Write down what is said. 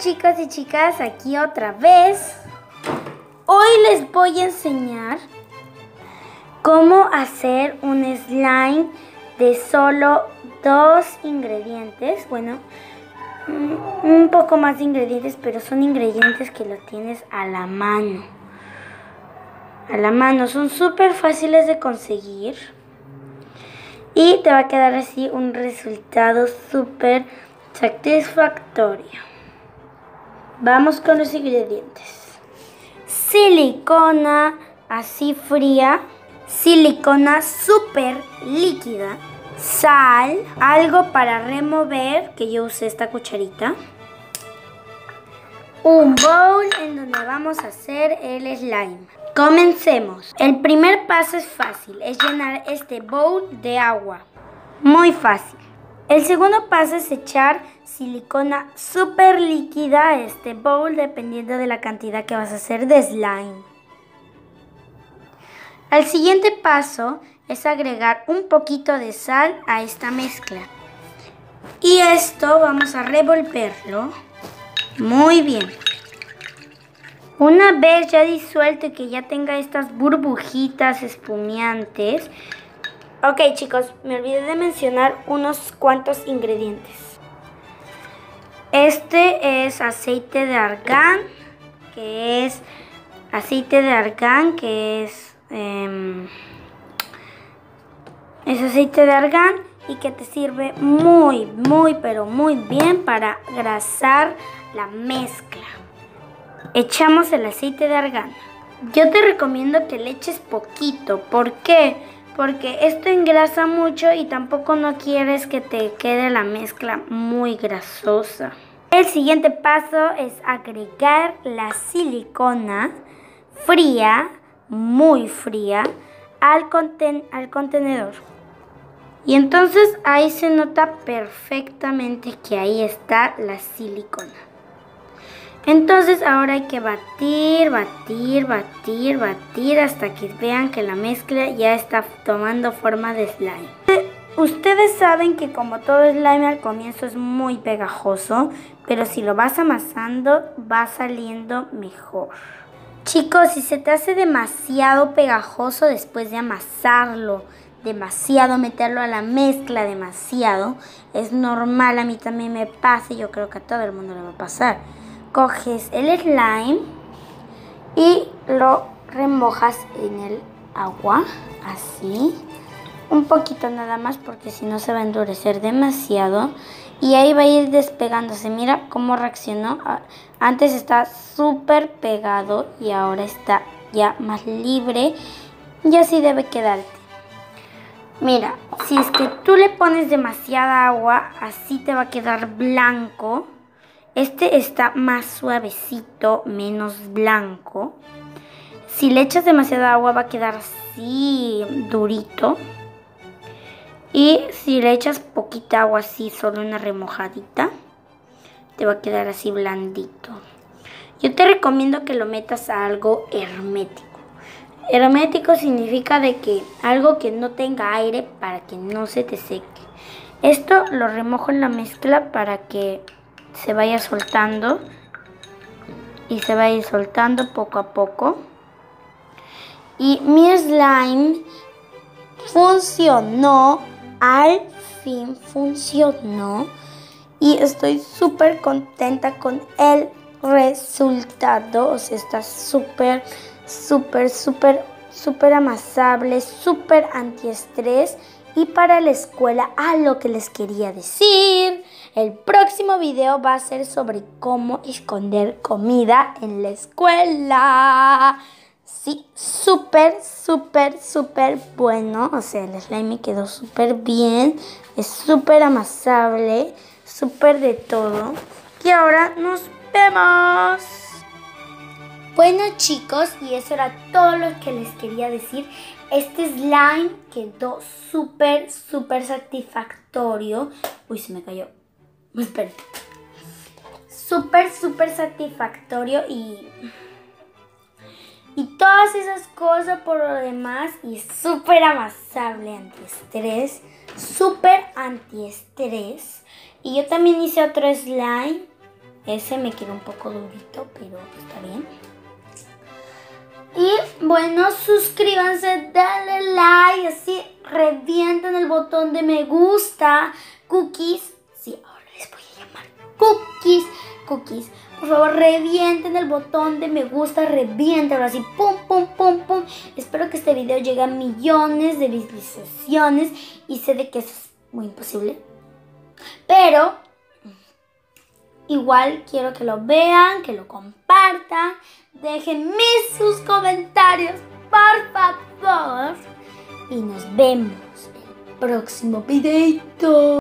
chicos y chicas, aquí otra vez. Hoy les voy a enseñar cómo hacer un slime de solo 2 ingredientes. Bueno, un poco más de ingredientes, pero son ingredientes que los tienes a la mano. Son súper fáciles de conseguir. Y te va a quedar así un resultado súper satisfactorio. Vamos con los ingredientes. Silicona así fría, silicona súper líquida, sal, algo para remover, que yo usé esta cucharita, un bowl en donde vamos a hacer el slime. Comencemos. El primer paso es fácil, es llenar este bowl de agua. Muy fácil. El segundo paso es echar silicona súper líquida a este bowl dependiendo de la cantidad que vas a hacer de slime. El siguiente paso es agregar un poquito de sal a esta mezcla. Y esto vamos a revolverlo muy bien. Una vez ya disuelto y que ya tenga estas burbujitas espumeantes. Ok chicos, me olvidé de mencionar unos cuantos ingredientes. Este es aceite de argán, que es aceite de argán y que te sirve muy pero muy bien para grasar la mezcla. Echamos el aceite de argán. Yo te recomiendo que le eches poquito. ¿Por qué? Porque esto engrasa mucho y tampoco no quieres que te quede la mezcla muy grasosa. El siguiente paso es agregar la silicona fría, muy fría, al contenedor. Y entonces ahí se nota perfectamente que ahí está la silicona. Entonces ahora hay que batir hasta que vean que la mezcla ya está tomando forma de slime. Ustedes saben que como todo slime al comienzo es muy pegajoso, pero si lo vas amasando va saliendo mejor. Chicos, si se te hace demasiado pegajoso después de amasarlo, demasiado, meterlo a la mezcla demasiado, es normal, a mí también me pasa y yo creo que a todo el mundo le va a pasar. Coges el slime y lo remojas en el agua, así, un poquito nada más porque si no se va a endurecer demasiado y ahí va a ir despegándose. Mira cómo reaccionó. Antes estaba súper pegado y ahora está ya más libre y así debe quedarte. Mira, si es que tú le pones demasiada agua, así te va a quedar blanco. Este está más suavecito, menos blanco. Si le echas demasiada agua va a quedar así durito. Y si le echas poquita agua así, solo una remojadita, te va a quedar así blandito. Yo te recomiendo que lo metas a algo hermético. Hermético significa de que algo que no tenga aire para que no se te seque. Esto lo remojo en la mezcla para que se vaya soltando y se va a ir soltando poco a poco. Y mi slime funcionó, al fin funcionó y estoy súper contenta con el resultado. O sea, está súper amasable, súper antiestrés. Y para la escuela, lo que les quería decir, el próximo video va a ser sobre cómo esconder comida en la escuela. Sí, súper bueno. O sea, el slime me quedó súper bien. Es súper amasable, súper de todo. Y ahora nos vemos. Bueno chicos, y eso era todo lo que les quería decir. Este slime quedó súper satisfactorio. Uy, se me cayó. Esperen. Súper satisfactorio y todas esas cosas por lo demás. Y súper amasable, antiestrés. Súper antiestrés. Y yo también hice otro slime. Ese me quedó un poco durito, pero está bien. Y bueno, suscríbanse, denle like, así revienten el botón de me gusta. Cookies, sí, ahora les voy a llamar cookies. Por favor, revienten el botón de me gusta, reviéntenlo así, pum, pum, pum, pum. Espero que este video llegue a millones de visualizaciones y sé de que eso es muy imposible. Pero igual quiero que lo vean, que lo compartan, dejen sus comentarios, por favor. Y nos vemos en el próximo videito.